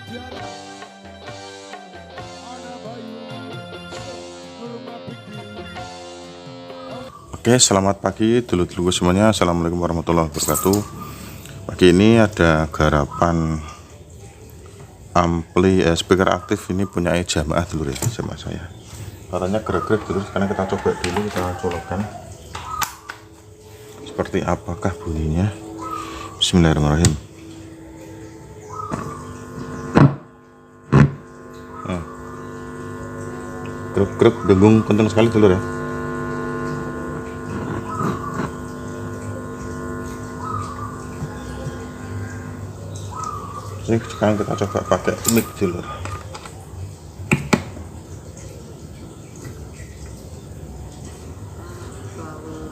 Oke, selamat pagi dulur-dulurku semuanya. Assalamualaikum warahmatullahi wabarakatuh. Pagi ini ada garapan ampli speaker aktif ini punya jamaah dulur ya, jamaah saya. Katanya gerak-gerak dulu, sekarang kita coba dulu, kita colokkan seperti apakah bunyinya. Bismillahirrahmanirrahim. Gerak-gerak dengung kencang sekali dulur ya. Ini sekarang kita coba pakai mic dulu.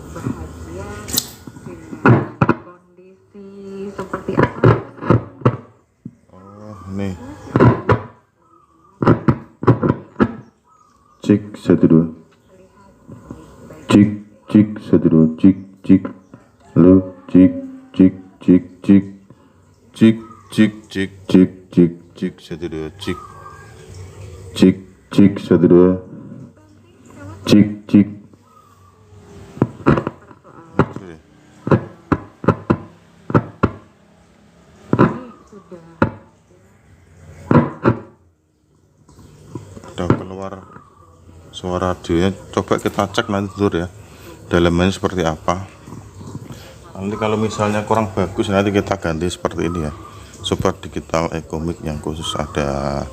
Bahagia dengan kondisi seperti apa? Oh, ini cik 1 2 cik cik 1 2 cik cik lo cik cik cik cik cik cik cik cik cik cik 1 2 cik cik cik 1 2 cik cik. Udah keluar suara radionya, coba kita cek nanti dulu ya dalamannya seperti apa. Nanti kalau misalnya kurang bagus nanti kita ganti seperti ini ya, super digital echo mic yang khusus ada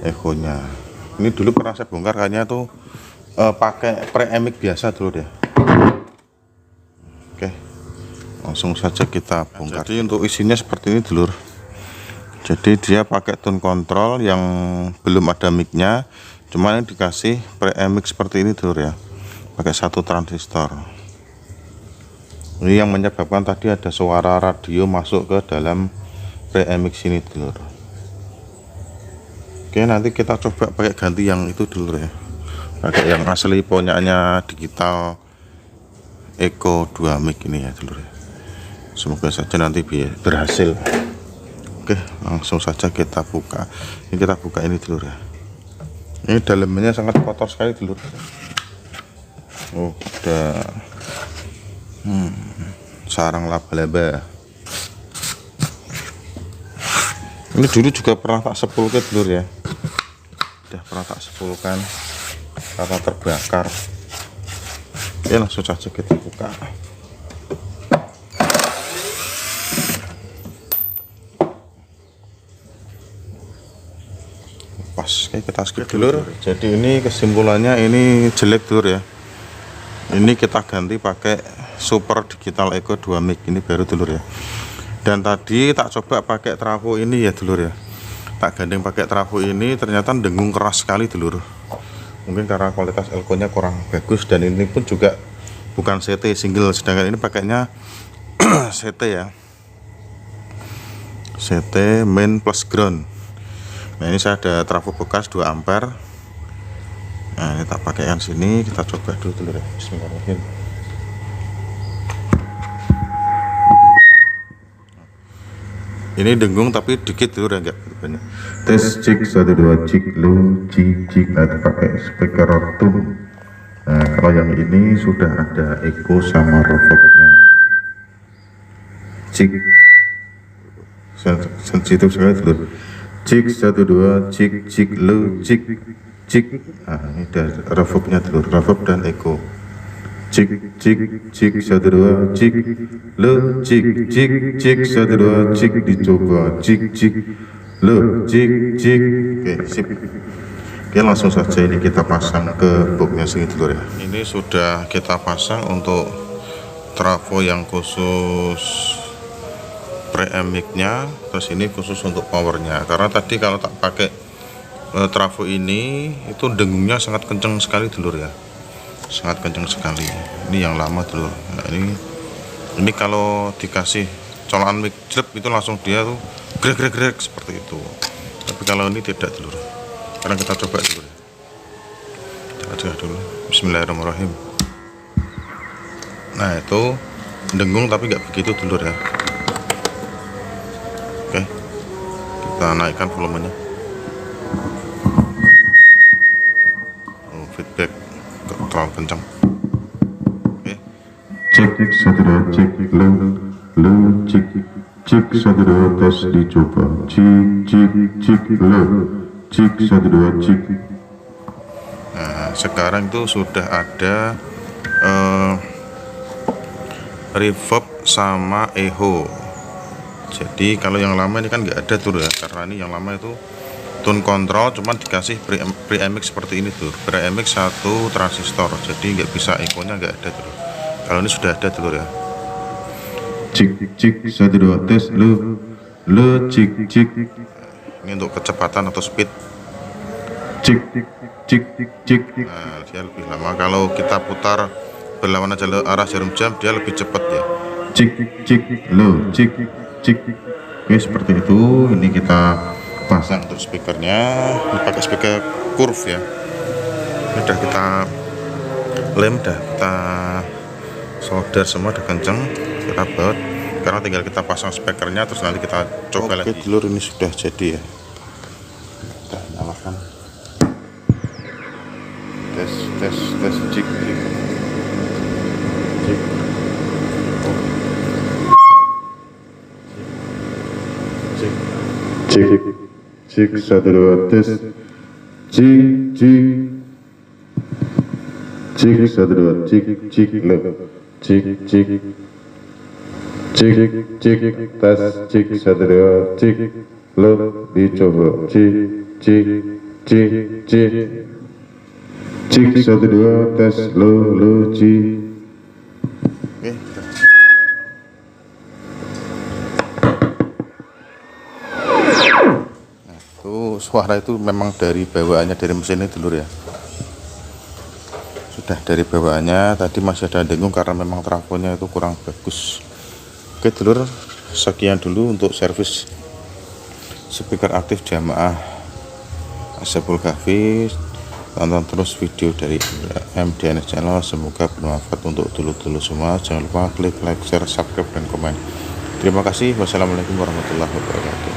echonya. Ini dulu pernah saya bongkar kayaknya tuh pakai pre-mic biasa dulu ya. Oke, langsung saja kita bongkar. Jadi untuk isinya seperti ini dulur. Jadi dia pakai tone control yang belum ada mic-nya, cuman yang dikasih pre-mic seperti ini dulur ya, pakai 1 transistor. Ini yang menyebabkan tadi ada suara radio masuk ke dalam pre-mic sini dulur. Oke, nanti kita coba pakai ganti yang itu dulu ya, pakai yang asli punyanya digital echo 2 mic ini ya dulur ya. Semoga saja nanti berhasil. Oke, langsung saja kita buka. Ini kita buka ini dulur ya. Ini dalamnya sangat kotor sekali dulur. Oh, ada sarang laba-laba. Ini dulu juga pernah tak sepulkan dulur ya. Udah pernah tak sepulkan karena terbakar. Ya, langsung saja kita buka. Oke, kita skip dulu. Jadi ini kesimpulannya ini jelek dulur ya. Ini kita ganti pakai super digital echo 2 mic ini baru dulur ya. Dan tadi tak coba pakai trafo ini ya dulur ya. Tak gandeng pakai trafo ini ternyata dengung keras sekali dulur. Mungkin karena kualitas echo-nya kurang bagus, dan ini pun juga bukan CT single, sedangkan ini pakainya CT ya. CT main plus ground. Nah, ini saya ada trafo bekas 2 ampere. Nah, ini tak pakaikan sini, kita coba dulu dulur ya. Bismillahirrahmanirrahim. Ini dengung tapi dikit dulur ya, enggak banyak. Tes cik 1 2 cik lo cik cik. Nah, pakai speaker tune. Nah, kalau yang ini sudah ada echo sama reverbnya. Cik sensitif sekali dulur. Cik 1 2 cik cik lo cik cik. Nah, ini ada reverbnya dulur, reverb dan echo. Cik cik cik 1 2 cik lo cik cik cik 1 2 cik, dicoba cik cik lo cik cik. Oke, sip. Oke, langsung saja ini kita pasang ke boxnya sini dulur ya. Ini sudah kita pasang untuk trafo yang khusus pre-mic-nya, terus ini khusus untuk powernya. Karena tadi kalau tak pakai trafo ini itu dengungnya sangat kencang sekali dulur ya, sangat kencang sekali. Ini yang lama dulur. Nah, ini kalau dikasih colokan mic jelek itu langsung dia tuh grek seperti itu. Tapi kalau ini tidak dulur. Sekarang kita coba dulu. Kita coba dulu. Bismillahirrahmanirrahim. Nah, itu dengung tapi nggak begitu dulur ya. Oke, Kita naikkan volumenya. Oh, feedback terlalu kencang. Oke. Cek 1 2 cek le cek 1 2 tes dicoba cek le cek 1 2 cek. Nah, sekarang itu sudah ada reverb sama echo. Jadi kalau yang lama ini kan nggak ada tuh ya, karena ini yang lama itu tone control cuman dikasih pre-mix seperti ini tuh, pre-mix 1 transistor, jadi nggak bisa echo-nya, nggak ada tuh. Kalau ini sudah ada tuh ya. Cek 1 2 tes le cek. Ini untuk kecepatan atau speed. Cek. Nah, dia lebih lama. Kalau kita putar berlawanan arah jarum jam, dia lebih cepat ya. Cek le cek. Oke, seperti itu. Ini kita pasang untuk speakernya. Ini pakai speaker curve ya. Ini udah kita lem, udah kita solder semua, udah kenceng, kita baut. Karena tinggal kita pasang speakernya, terus nanti kita coba lagi. Oke, dulur, ini sudah jadi ya. Kita nyalakan. Tes cek. Cek 1 2 tes cek 1 2 cek le cek tes cek 1 2 cek le dicoba cek 1 2 tes le cek. Oke, tuh suara itu memang dari bawaannya dari mesin ini dulur ya, sudah dari bawaannya. Tadi masih ada dengung karena memang trafonya itu kurang bagus. Oke dulur, sekian dulu untuk servis speaker aktif jamaah Ashabul Kahfi. Tonton terus video dari MDNS Channel, semoga bermanfaat untuk dulur-dulur semua. Jangan lupa klik like, share, subscribe, dan komen. Terima kasih. Wassalamualaikum warahmatullahi wabarakatuh.